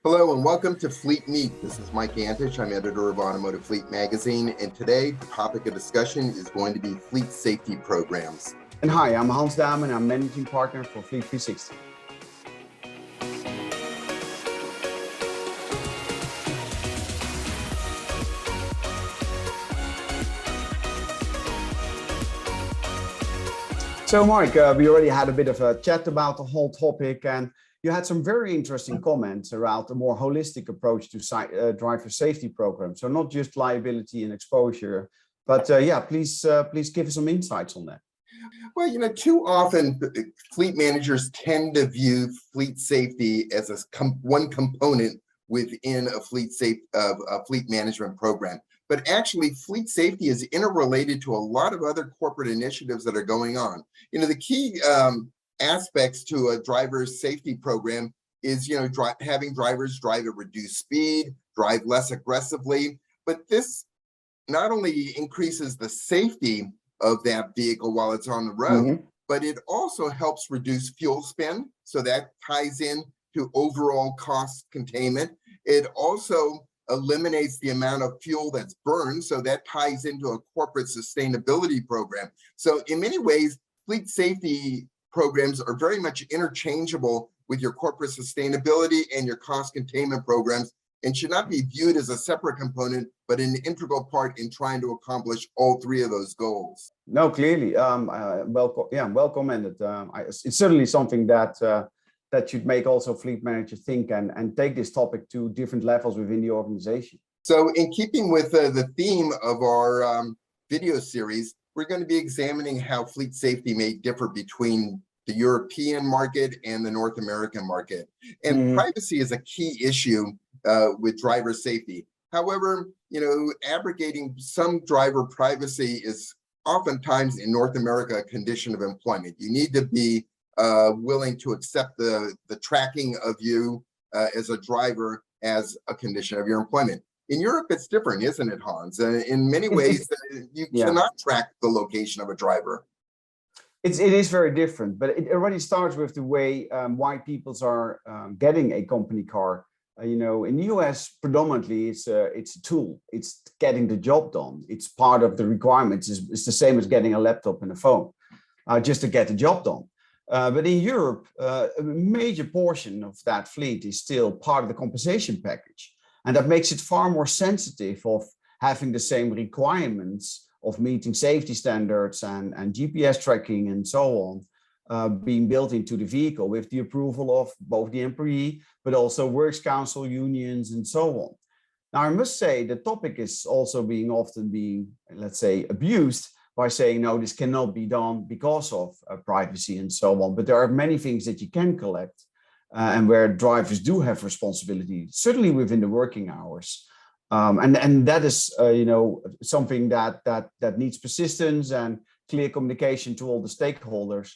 Hello and welcome to Fleet Meet. This is Mike Antich. I'm editor of Automotive Fleet magazine, and today the topic of discussion is going to be fleet safety programs. And hi, I'm Hans Damen. I'm managing partner for Fleet360. So Mike, we already had a bit of a chat about the whole topic, and you had some very interesting comments around a more holistic approach to driver safety programs. So not just liability and exposure, but please give us some insights on that. Well, too often fleet managers tend to view fleet safety as one component within a fleet management program. But actually, fleet safety is interrelated to a lot of other corporate initiatives that are going on. The key aspects to a driver's safety program is, having drivers drive at reduced speed, drive less aggressively. But this not only increases the safety of that vehicle while it's on the road, but it also helps reduce fuel spend. So that ties in to overall cost containment. It also eliminates the amount of fuel that's burned. So that ties into a corporate sustainability program. So in many ways, fleet safety programs are very much interchangeable with your corporate sustainability and your cost containment programs, and should not be viewed as a separate component, but an integral part in trying to accomplish all three of those goals. No, clearly, well commented. It's certainly something that should make also fleet managers think and take this topic to different levels within the organization. So in keeping with the theme of our video series, we're going to be examining how fleet safety may differ between the European market and the North American market. And privacy is a key issue with driver safety. However, abrogating some driver privacy is oftentimes in North America a condition of employment. You need to be willing to accept the tracking of you as a driver as a condition of your employment. In Europe, it's different, isn't it, Hans? In many ways, you cannot track the location of a driver. It is very different, but it already starts with the way why people are getting a company car. In the US, predominantly, it's a tool. It's getting the job done. It's part of the requirements. It's the same as getting a laptop and a phone, just to get the job done. But in Europe, a major portion of that fleet is still part of the compensation package. And that makes it far more sensitive of having the same requirements of meeting safety standards and GPS tracking and so on being built into the vehicle with the approval of both the employee, but also works council, unions, and so on. Now, I must say the topic is also often being, let's say, abused by saying, no, this cannot be done because of privacy and so on. But there are many things that you can collect and where drivers do have responsibility, certainly within the working hours. And that is, something that needs persistence and clear communication to all the stakeholders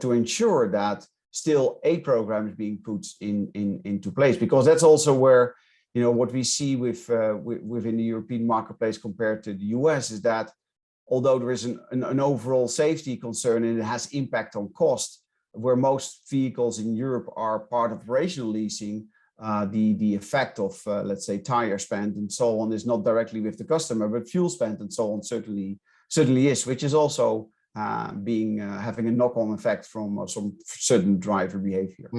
to ensure that still a program is being put into place, because that's also where, what we see within the European marketplace compared to the US is that although there is an overall safety concern and it has impact on cost, where most vehicles in Europe are part of operational leasing, the effect of, let's say, tire spend and so on is not directly with the customer, but fuel spend and so on certainly is, which is also having a knock-on effect from some certain driver behavior.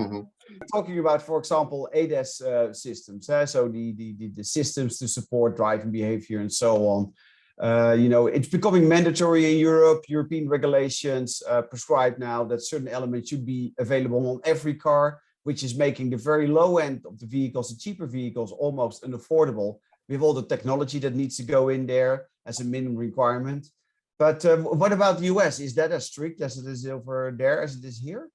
Talking about, for example, ADAS systems, so the systems to support driving behavior and so on. It's becoming mandatory in Europe. European regulations prescribe now that certain elements should be available on every car, which is making the very low end of the vehicles, the cheaper vehicles, almost unaffordable with all the technology that needs to go in there as a minimum requirement. But what about the US? Is that as strict as it is over there as it is here?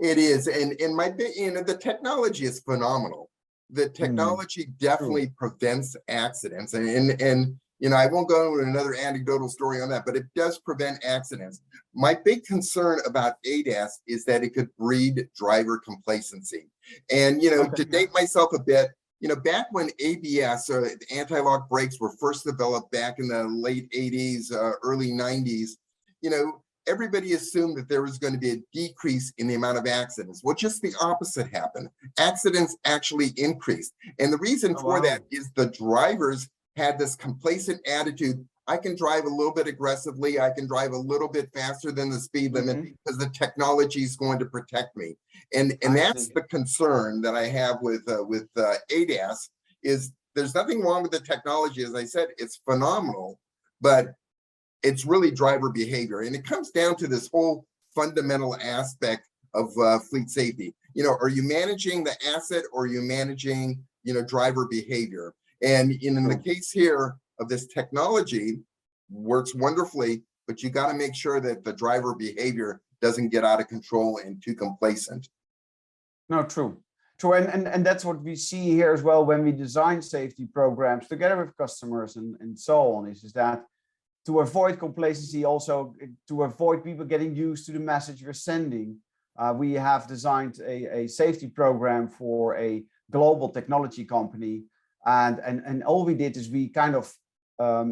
It is, and the technology is phenomenal. The technology definitely prevents accidents, and I won't go into another anecdotal story on that, but it does prevent accidents. My big concern about ADAS is that it could breed driver complacency. And, to date myself a bit, back when ABS or anti-lock brakes were first developed back in the late 80s, early 90s, everybody assumed that there was going to be a decrease in the amount of accidents. Well, just the opposite happened. Accidents actually increased. And the reason for that is the drivers had this complacent attitude. I can drive a little bit aggressively. I can drive a little bit faster than the speed limit because the technology is going to protect me. And that's the concern that I have with ADAS is there's nothing wrong with the technology. As I said, it's phenomenal, but it's really driver behavior. And it comes down to this whole fundamental aspect of fleet safety. Are you managing the asset or are you managing, driver behavior? And in the case here of this technology, works wonderfully, but you got to make sure that the driver behavior doesn't get out of control and too complacent. No, true. True, and that's what we see here as well when we design safety programs together with customers and so on, is that to avoid complacency, also to avoid people getting used to the message we're sending, we have designed a safety program for a global technology company. And all we did is we kind of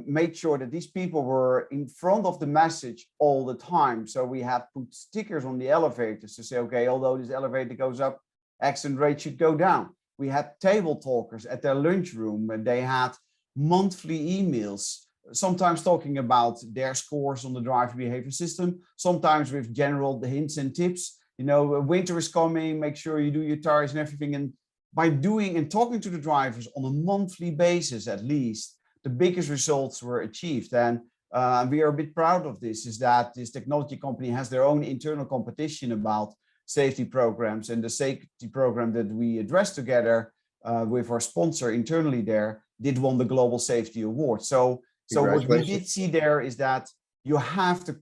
made sure that these people were in front of the message all the time. So we had put stickers on the elevators to say, okay, although this elevator goes up, accident rate should go down. We had table talkers at their lunchroom, and they had monthly emails, sometimes talking about their scores on the driver behavior system, sometimes with general hints and tips. Winter is coming, make sure you do your tires and everything. And by doing and talking to the drivers on a monthly basis, at least, the biggest results were achieved. And we are a bit proud of this, is that this technology company has their own internal competition about safety programs, and the safety program that we addressed together with our sponsor internally there did won the Global Safety Award. So what we did see there is that you have to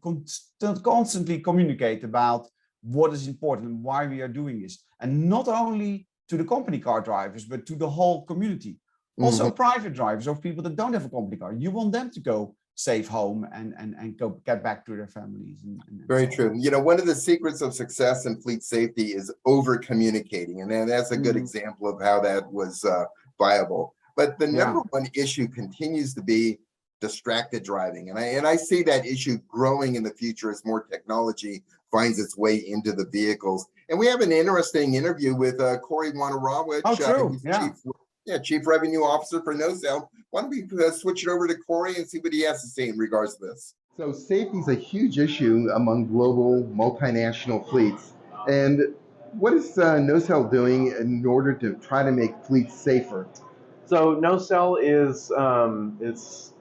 constantly communicate about what is important and why we are doing this, and not only to the company car drivers, but to the whole community. Also private drivers or people that don't have a company car. You want them to go safe home and go get back to their families. And Very true. One of the secrets of success in fleet safety is over communicating, and that's a good example of how that was viable. But the number one issue continues to be distracted driving, and I see that issue growing in the future as more technology finds its way into the vehicles. And we have an interesting interview with Corey Wanarawicz, Chief Revenue Officer for NoCell. Why don't we switch it over to Corey and see what he has to say in regards to this? So safety is a huge issue among global multinational fleets. And what is NoCell doing in order to try to make fleets safer? So NoCell is it's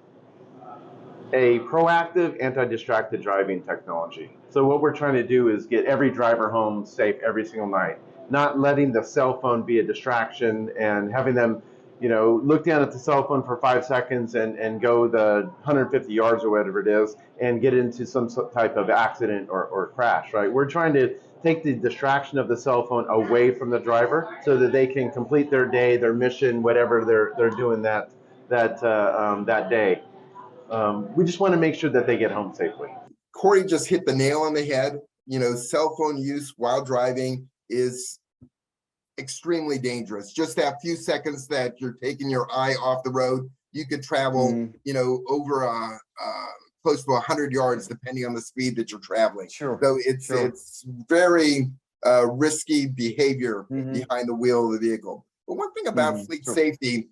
a proactive anti-distracted driving technology. So what we're trying to do is get every driver home safe every single night, not letting the cell phone be a distraction and having them, look down at the cell phone for 5 seconds and go the 150 yards or whatever it is and get into some type of accident or crash, right? We're trying to take the distraction of the cell phone away from the driver so that they can complete their day, their mission, whatever they're doing that day. We just want to make sure that they get home safely. Corey just hit the nail on the head. Cell phone use while driving is extremely dangerous. Just that few seconds that you're taking your eye off the road, you could travel, over close to 100 yards, depending on the speed that you're traveling. Sure. So it's very risky behavior behind the wheel of the vehicle. But one thing about fleet safety,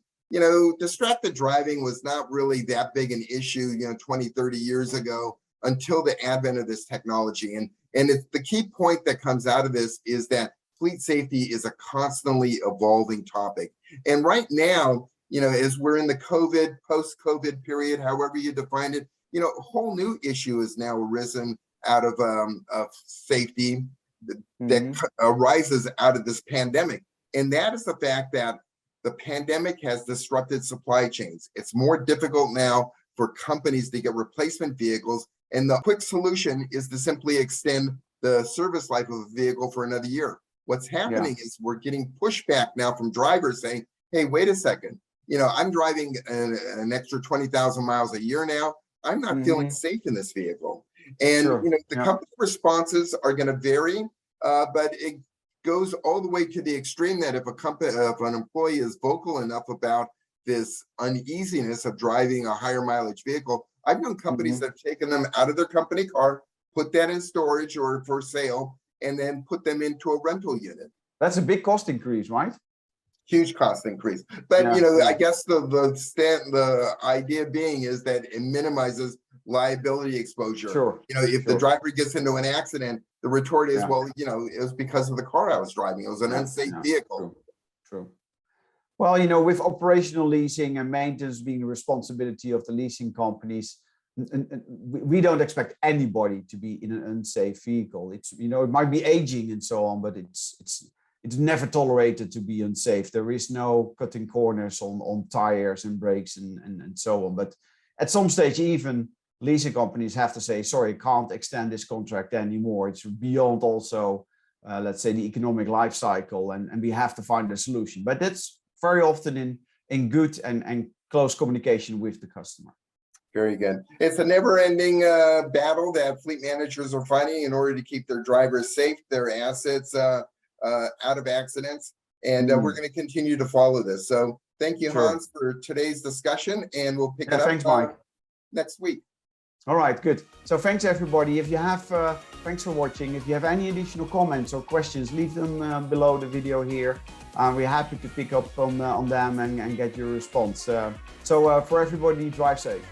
distracted driving was not really that big an issue, 20, 30 years ago until the advent of this technology. And it's the key point that comes out of this is that fleet safety is a constantly evolving topic. And right now, as we're in the post-COVID period, however you define it, a whole new issue has now arisen out of safety that arises out of this pandemic. And that is the fact that the pandemic has disrupted supply chains. It's more difficult now for companies to get replacement vehicles. And the quick solution is to simply extend the service life of a vehicle for another year. What's happening is we're getting pushback now from drivers saying, hey, wait a second, I'm driving an extra 20,000 miles a year now. I'm not feeling safe in this vehicle. And the company responses are going to vary, but it goes all the way to the extreme that if an employee is vocal enough about this uneasiness of driving a higher mileage vehicle, I've known companies that have taken them out of their company car, put that in storage or for sale, and then put them into a rental unit. That's a big cost increase, right? Huge cost increase. But Yeah, you know, yeah. I guess the idea being is that it minimizes liability exposure. Sure. You know, if the Sure. driver gets into an accident, the retort is, Yeah. well, you know, it was because of the car I was driving. It was an unsafe vehicle. True. True. Well, you know, with operational leasing and maintenance being the responsibility of the leasing companies, we don't expect anybody to be in an unsafe vehicle. It's, you know, it might be aging and so on, but it's never tolerated to be unsafe. There is no cutting corners on tires and brakes and so on. But at some stage, even leasing companies have to say, sorry, can't extend this contract anymore. It's beyond also, let's say, the economic life cycle, and we have to find a solution. But that's very often in good and close communication with the customer. Very good. It's a never-ending battle that fleet managers are fighting in order to keep their drivers safe, their assets out of accidents, and we're going to continue to follow this. So thank you, Sure. Hans, for today's discussion, and we'll pick it up Thanks, Mike. Next week. All right, good. So thanks, everybody. If you have, thanks for watching. If you have any additional comments or questions, leave them below the video here. We're happy to pick up on them and get your response. So for everybody, drive safe.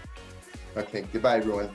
Okay, goodbye, everyone.